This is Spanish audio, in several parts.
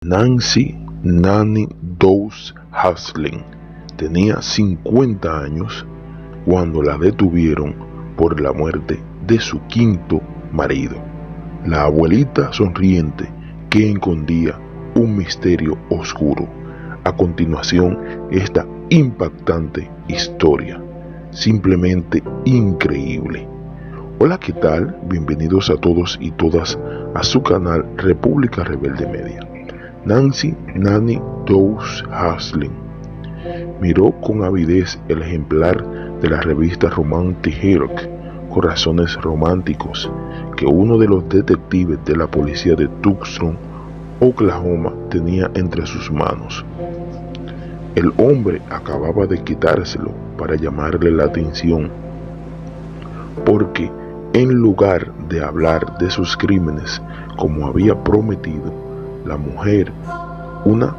Nancy Nanny Dowes Haslin tenía 50 años cuando la detuvieron por la muerte de su quinto marido. La abuelita sonriente que escondía un misterio oscuro. A continuación, esta impactante historia, simplemente increíble. Hola, ¿qué tal? Bienvenidos a todos y todas a su canal República Rebelde Media. Nancy Nanny Dowes Haslin miró con avidez el ejemplar de la revista Romantic Heart, Corazones Románticos, que uno de los detectives de la policía de Tucson, Oklahoma, tenía entre sus manos. El hombre acababa de quitárselo para llamarle la atención, porque en lugar de hablar de sus crímenes como había prometido, la mujer, una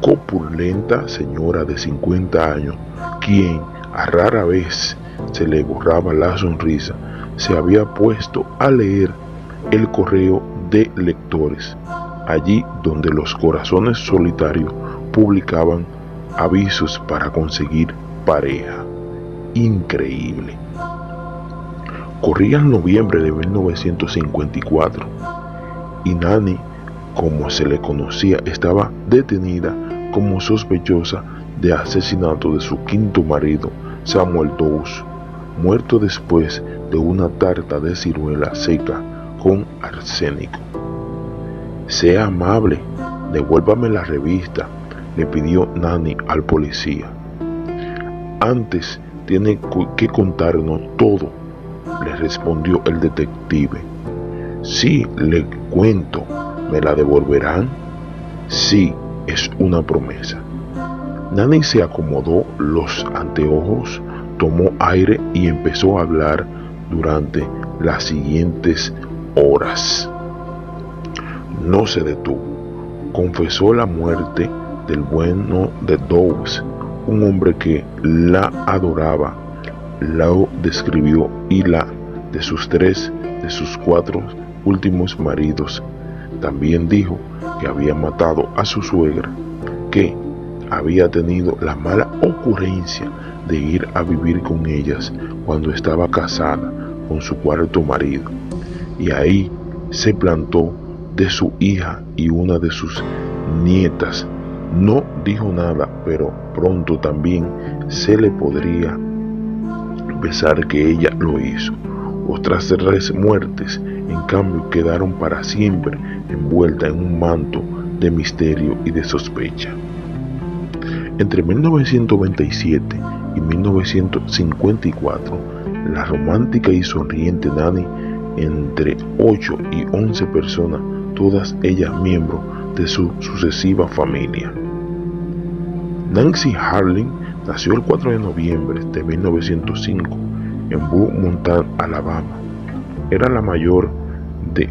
corpulenta señora de 50 años, quien a rara vez se le borraba la sonrisa, se había puesto a leer el correo de lectores, allí donde los corazones solitarios publicaban avisos para conseguir pareja. Increíble. Corría el noviembre de 1954 y Nanny, como se le conocía, estaba detenida como sospechosa de asesinato de su quinto marido, Samuel Dowes, muerto después de una tarta de ciruela seca con arsénico. Sea amable, devuélvame la revista, le pidió Nanny al policía. Antes tiene que contarnos todo, le respondió el detective. Sí, le cuento. ¿Me la devolverán? Sí, es una promesa. Nanny se acomodó los anteojos, tomó aire y empezó a hablar durante las siguientes horas. No se detuvo. Confesó la muerte del bueno de Dowes, un hombre que la adoraba, la describió, y la de sus cuatro últimos maridos. También dijo que había matado a su suegra, que había tenido la mala ocurrencia de ir a vivir con ellas cuando estaba casada con su cuarto marido, y ahí se plantó de su hija y una de sus nietas. No dijo nada, pero pronto también se le podría pensar que ella lo hizo. Otras 3 muertes, en cambio, quedaron para siempre envueltas en un manto de misterio y de sospecha. Entre 1927 y 1954, la romántica y sonriente Nanny, entre 8 y 11 personas, todas ellas miembros de su sucesiva familia. Nancy Haslin nació el 4 de noviembre de 1905 en Blue Mountain, Alabama. Era la mayor de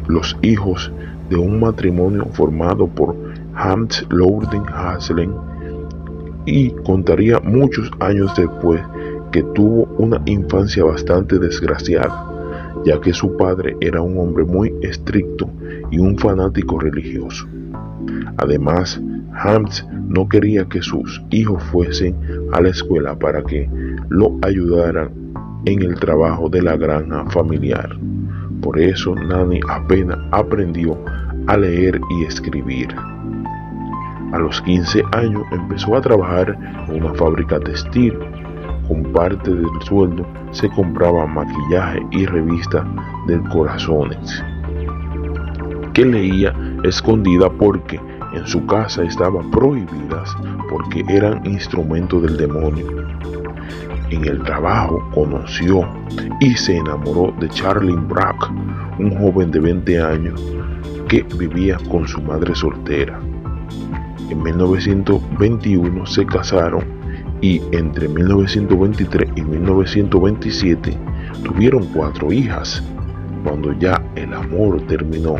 los hijos de un matrimonio formado por Hans Loudon Haslin, y contaría muchos años después que tuvo una infancia bastante desgraciada, ya que su padre era un hombre muy estricto y un fanático religioso. Además, Hans no quería que sus hijos fuesen a la escuela para que lo ayudaran en el trabajo de la granja familiar. Por eso Nanny apenas aprendió a leer y escribir. A los 15 años empezó a trabajar en una fábrica textil. Con parte del sueldo se compraba maquillaje y revistas de corazones, que leía escondida porque en su casa estaban prohibidas porque eran instrumentos del demonio. En el trabajo conoció y se enamoró de Charlie Brack, un joven de 20 años que vivía con su madre soltera. En 1921 se casaron y entre 1923 y 1927 tuvieron 4 hijas. Cuando ya el amor terminó,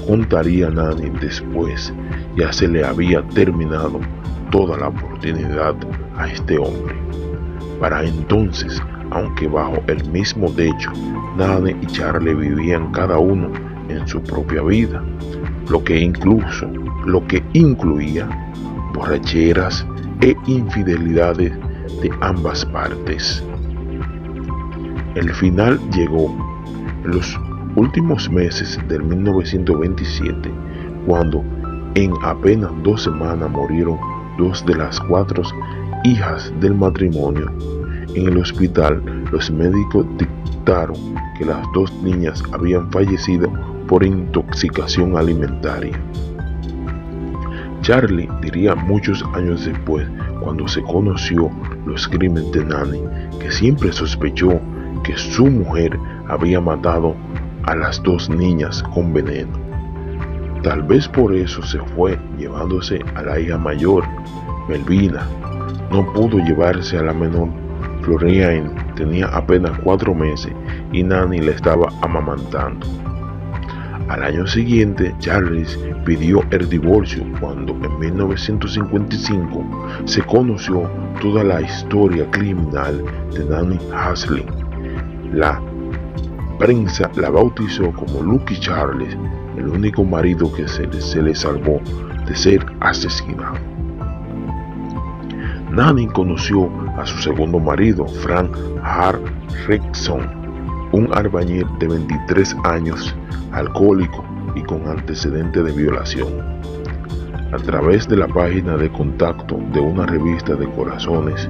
contaría Nanny después, ya se le había terminado toda la oportunidad a este hombre. Para entonces, aunque bajo el mismo techo, Nanny y Charlie vivían cada uno en su propia vida. lo que incluía borracheras e infidelidades de ambas partes. El final llegó en los últimos meses del 1927, cuando en apenas 2 semanas murieron 2 de las 4 hijas del matrimonio. En el hospital, los médicos dictaron que las 2 niñas habían fallecido por intoxicación alimentaria. Charlie diría muchos años después, cuando se conoció los crímenes de Nanny, que siempre sospechó que su mujer había matado a las 2 niñas con veneno. Tal vez por eso se fue, llevándose a la hija mayor, Melvina. No pudo llevarse a la menor. Florian tenía apenas 4 meses y Nanny la estaba amamantando. Al año siguiente, Charles pidió el divorcio cuando en 1955 se conoció toda la historia criminal de Nanny Haslin. La prensa la bautizó como Lucky Charles, el único marido que se le salvó de ser asesinado. Nanny conoció a su segundo marido, Frank Harrison, un albañil de 23 años, alcohólico y con antecedentes de violación. A través de la página de contacto de una revista de corazones,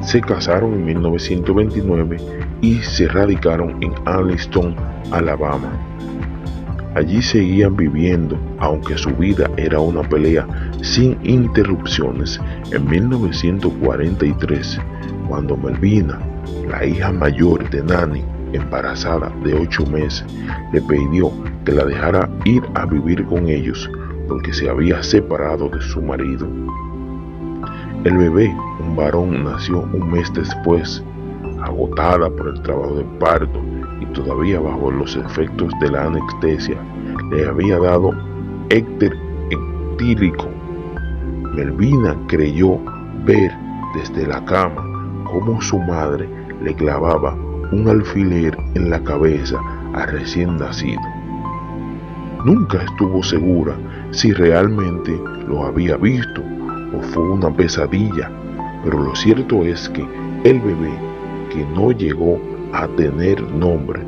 se casaron en 1929 y se radicaron en Arlington, Alabama. Allí seguían viviendo, aunque su vida era una pelea sin interrupciones. En 1943, cuando Melvina, la hija mayor de Nanny, embarazada de 8 meses, le pidió que la dejara ir a vivir con ellos porque se había separado de su marido. El bebé, un varón, nació un mes después, agotada por el trabajo de parto y todavía bajo los efectos de la anestesia. Le había dado éter etílico. Melvina creyó ver desde la cama cómo su madre le clavaba un alfiler en la cabeza al recién nacido. Nunca estuvo segura si realmente lo había visto o fue una pesadilla, pero lo cierto es que el bebé, que no llegó a tener nombre,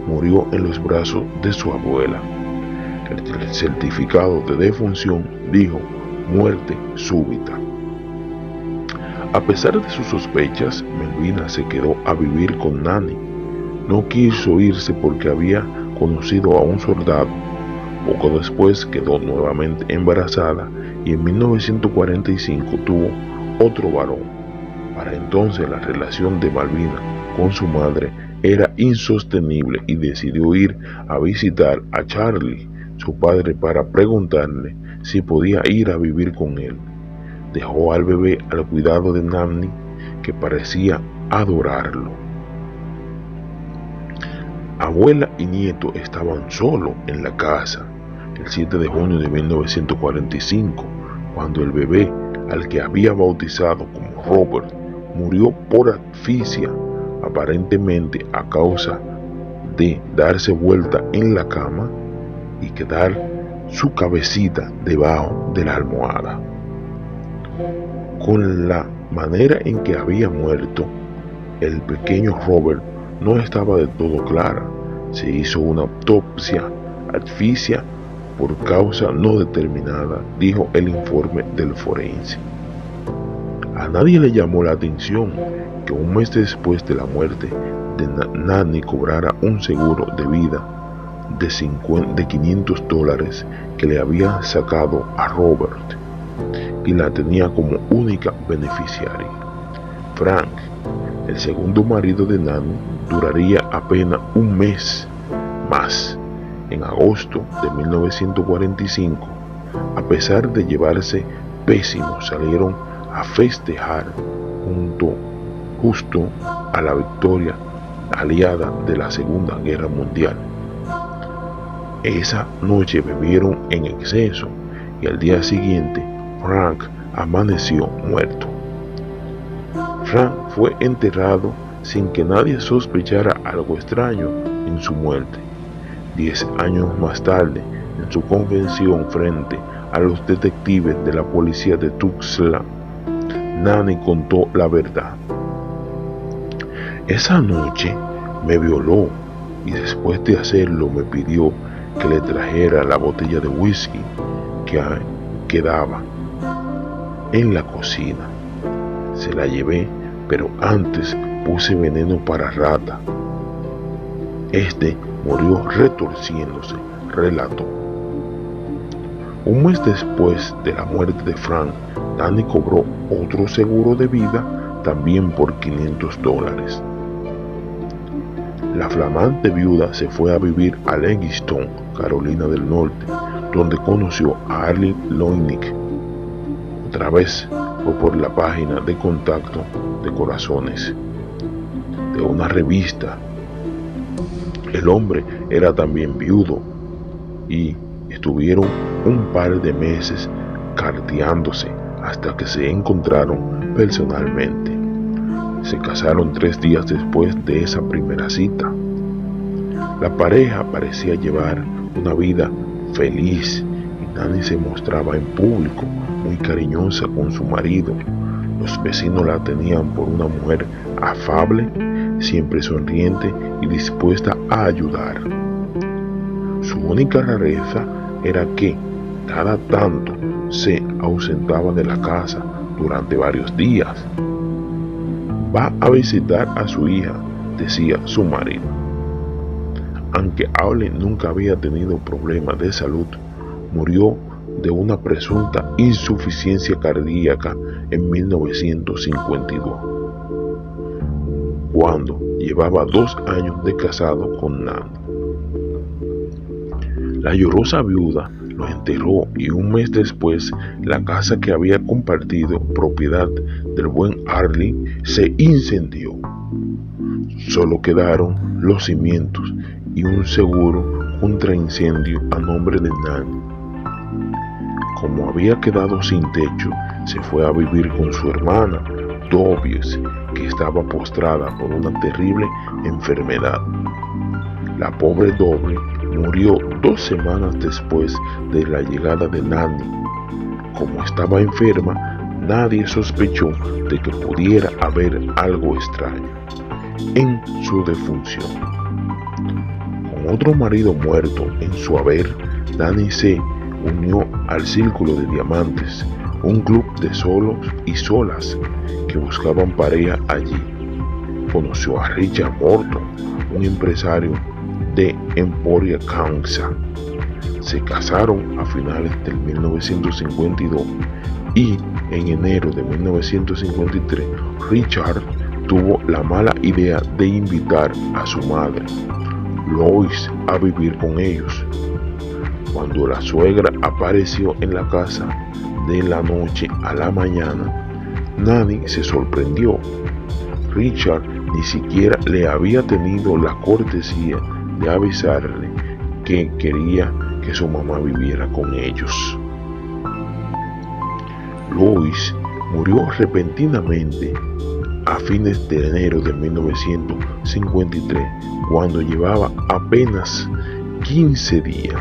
murió en los brazos de su abuela. El certificado de defunción dijo muerte súbita. A pesar de sus sospechas, Melvina se quedó a vivir con Nanny. No quiso irse porque había conocido a un soldado. Poco después quedó nuevamente embarazada y en 1945 tuvo otro varón. Para entonces la relación de Melvina con su madre era insostenible y decidió ir a visitar a Charlie, su padre, para preguntarle si podía ir a vivir con él. Dejó al bebé al cuidado de Nanny, que parecía adorarlo. Abuela y nieto estaban solos en la casa el 7 de junio de 1945, cuando el bebé, al que había bautizado como Robert, murió por asfixia, aparentemente a causa de darse vuelta en la cama y quedar su cabecita debajo de la almohada. Con la manera en que había muerto, el pequeño Robert no estaba del todo clara. Se hizo una autopsia, asfixia por causa no determinada, dijo el informe del forense. A nadie le llamó la atención que un mes después de la muerte de Nanny cobrara un seguro de vida de $500 que le había sacado a Robert y la tenía como única beneficiaria. Frank, el segundo marido de Nanny, duraría apenas un mes más. En agosto de 1945, a pesar de llevarse pésimo, salieron a festejar justo a la victoria aliada de la Segunda Guerra Mundial. Esa noche bebieron en exceso y al día siguiente Frank amaneció muerto. Frank fue enterrado sin que nadie sospechara algo extraño en su muerte. 10 años más tarde, En su confesión frente a los detectives de la policía de Tuxtla, Nanny contó la verdad. Esa noche me violó y después de hacerlo me pidió que le trajera la botella de whisky que quedaba en la cocina. Se la llevé, pero antes puse veneno para rata. Este murió retorciéndose, relató. Un mes después de la muerte de Frank, Nanny cobró otro seguro de vida, también por $500. La flamante viuda se fue a vivir a Lewiston, Carolina del Norte, donde conoció a Arlene Loinick. Otra vez fue por la página de contacto de corazones de una revista. El hombre era también viudo y estuvieron un par de meses carteándose hasta que se encontraron personalmente. Se casaron 3 días después de esa primera cita. La pareja parecía llevar una vida feliz y Nanny se mostraba en público muy cariñosa con su marido. Los vecinos la tenían por una mujer afable, siempre sonriente y dispuesta a ayudar. Su única rareza era que cada tanto se ausentaba de la casa durante varios días. Va a visitar a su hija, decía su marido. Aunque Arlene nunca había tenido problemas de salud, murió de una presunta insuficiencia cardíaca en 1952, cuando llevaba 2 años de casado con Nanny. La llorosa viuda lo enterró y un mes después la casa que había compartido, propiedad del buen Arlene, se incendió. Solo quedaron los cimientos y un seguro contra incendio a nombre de Nanny. Como había quedado sin techo, se fue a vivir con su hermana, Dobbs, que estaba postrada por una terrible enfermedad. La pobre Dobbs murió 2 semanas después de la llegada de Nanny. Como estaba enferma, nadie sospechó de que pudiera haber algo extraño en su defunción. Con otro marido muerto en su haber, Nanny se unió al Círculo de Diamantes, un club de solos y solas que buscaban pareja allí. Conoció a Richard Morton, un empresario de Emporia, Kansas. Se casaron a finales del 1952 y en enero de 1953 Richard tuvo la mala idea de invitar a su madre, Lois, a vivir con ellos. Cuando la suegra apareció en la casa de la noche a la mañana, Nanny se sorprendió. Richard ni siquiera le había tenido la cortesía de avisarle que quería que su mamá viviera con ellos. Lois murió repentinamente a fines de enero de 1953, cuando llevaba apenas 15 días.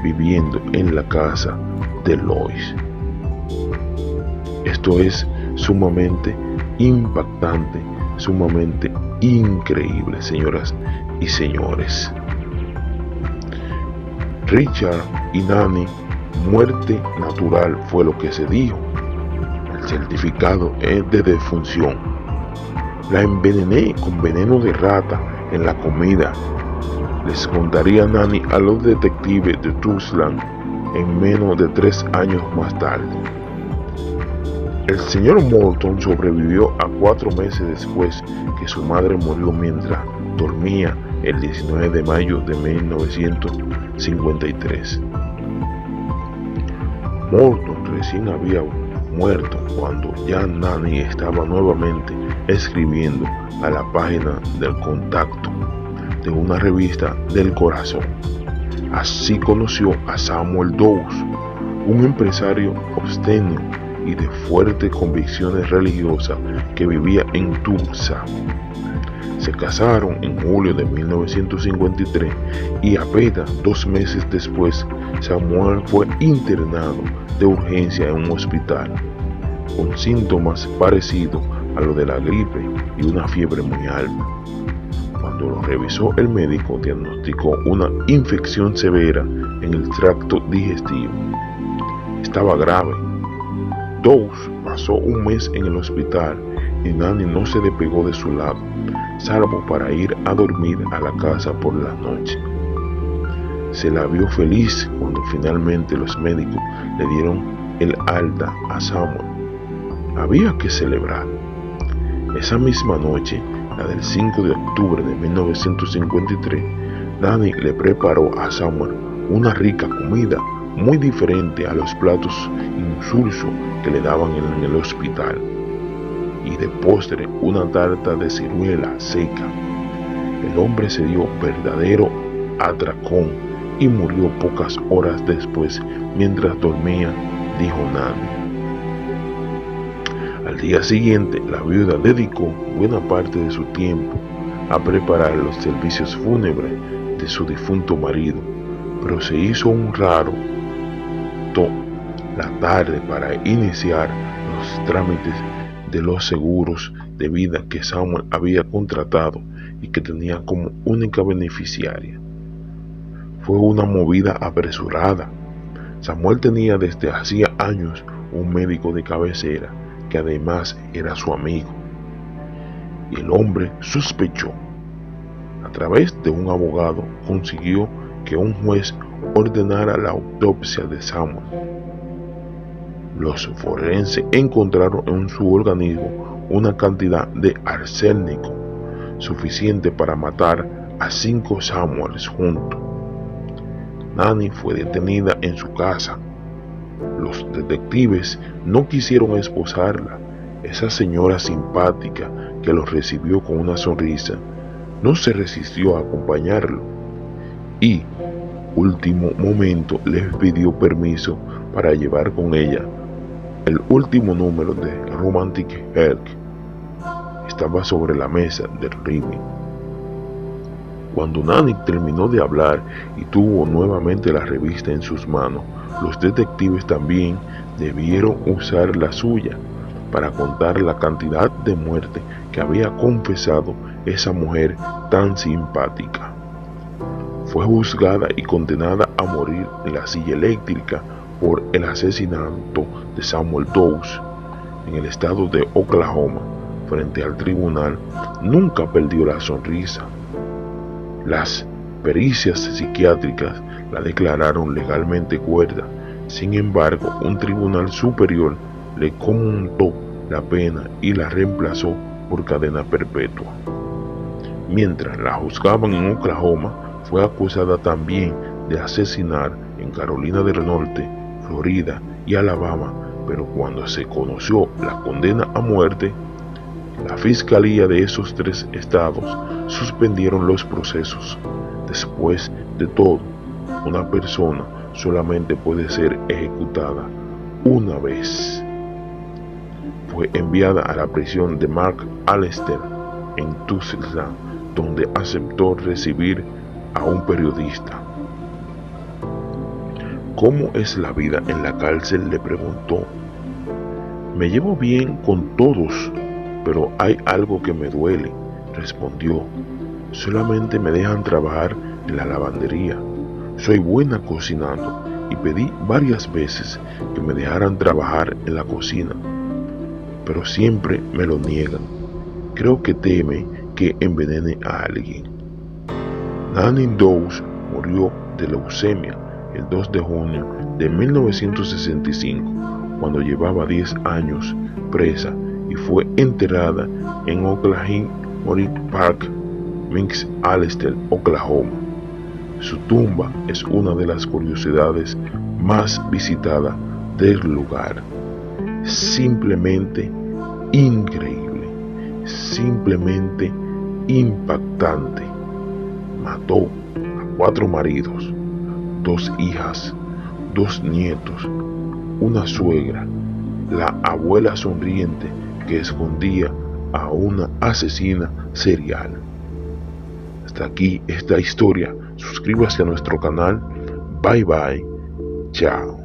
Viviendo en la casa de Lois. Esto es sumamente impactante, sumamente increíble, señoras y señores. Richard y Nanny, muerte natural fue lo que se dijo. El certificado es de defunción. La envenené con veneno de rata en la comida, les contaría Nanny a los detectives de Tucson en menos de 3 años más tarde. El señor Morton sobrevivió a 4 meses después que su madre murió mientras dormía el 19 de mayo de 1953. Morton recién había muerto cuando ya Nanny estaba nuevamente escribiendo a la página del contacto de una revista del corazón. Así conoció a Samuel Dawes, un empresario abstemio y de fuertes convicciones religiosas que vivía en Tulsa. Se casaron en julio de 1953 y apenas 2 meses después Samuel fue internado de urgencia en un hospital con síntomas parecidos a los de la gripe y una fiebre muy alta. Cuando lo revisó el médico diagnosticó una infección severa en el tracto digestivo. Estaba grave. Dawes pasó un mes en el hospital y Nanny no se despegó de su lado, salvo para ir a dormir a la casa por la noche. Se la vio feliz cuando finalmente los médicos le dieron el alta a Samuel. Había que celebrar. Esa misma noche, la del 5 de octubre de 1953, Nanny le preparó a Samuel una rica comida muy diferente a los platos insulsos que le daban en el hospital, y de postre una tarta de ciruela seca. El hombre se dio verdadero atracón y murió pocas horas después mientras dormía, dijo Nanny. Al día siguiente, la viuda dedicó buena parte de su tiempo a preparar los servicios fúnebres de su difunto marido, pero se hizo un raro la tarde para iniciar los trámites de los seguros de vida que Samuel había contratado y que tenía como única beneficiaria. Fue una movida apresurada. Samuel tenía desde hacía años un médico de cabecera que además era su amigo, y el hombre sospechó. A través de un abogado consiguió que un juez ordenara la autopsia de Samuel. Los forenses encontraron en su organismo una cantidad de arsénico suficiente para matar a 5 Samuels juntos. Nanny fue detenida en su casa. Los detectives no quisieron esposarla. Esa señora simpática que los recibió con una sonrisa no se resistió a acompañarlo y, último momento, les pidió permiso para llevar con ella el último número de Romantic Health. Estaba sobre la mesa del living. Cuando Nanny terminó de hablar y tuvo nuevamente la revista en sus manos, los detectives también debieron usar la suya para contar la cantidad de muerte que había confesado esa mujer tan simpática. Fue juzgada y condenada a morir en la silla eléctrica por el asesinato de Samuel Dawes en el estado de Oklahoma. Frente al tribunal, nunca perdió la sonrisa. Las pericias psiquiátricas la declararon legalmente cuerda. Sin embargo, un tribunal superior le conmutó la pena y la reemplazó por cadena perpetua. Mientras la juzgaban en Oklahoma, fue acusada también de asesinar en Carolina del Norte, Florida y Alabama, pero cuando se conoció la condena a muerte, la fiscalía de esos 3 estados suspendieron los procesos. Después de todo, una persona solamente puede ser ejecutada una vez. Fue enviada a la prisión de McAlester en Tulsa, donde aceptó recibir a un periodista. ¿Cómo es la vida en la cárcel?, le preguntó. Me llevo bien con todos, pero hay algo que me duele, respondió. Solamente me dejan trabajar en la lavandería. Soy buena cocinando y pedí varias veces que me dejaran trabajar en la cocina, pero siempre me lo niegan. Creo que teme que envenene a alguien. Nanny Dawes murió de leucemia el 2 de junio de 1965, cuando llevaba 10 años presa, y fue enterrada en Oklahoma Park, McAlester, Oklahoma. Su tumba es una de las curiosidades más visitadas del lugar. Simplemente increíble, simplemente impactante. Mató a 4 maridos, 2 hijas, 2 nietos, una suegra, la abuela sonriente que escondía a una asesina serial. Hasta aquí esta historia. Suscríbase a nuestro canal. Bye bye. Chao.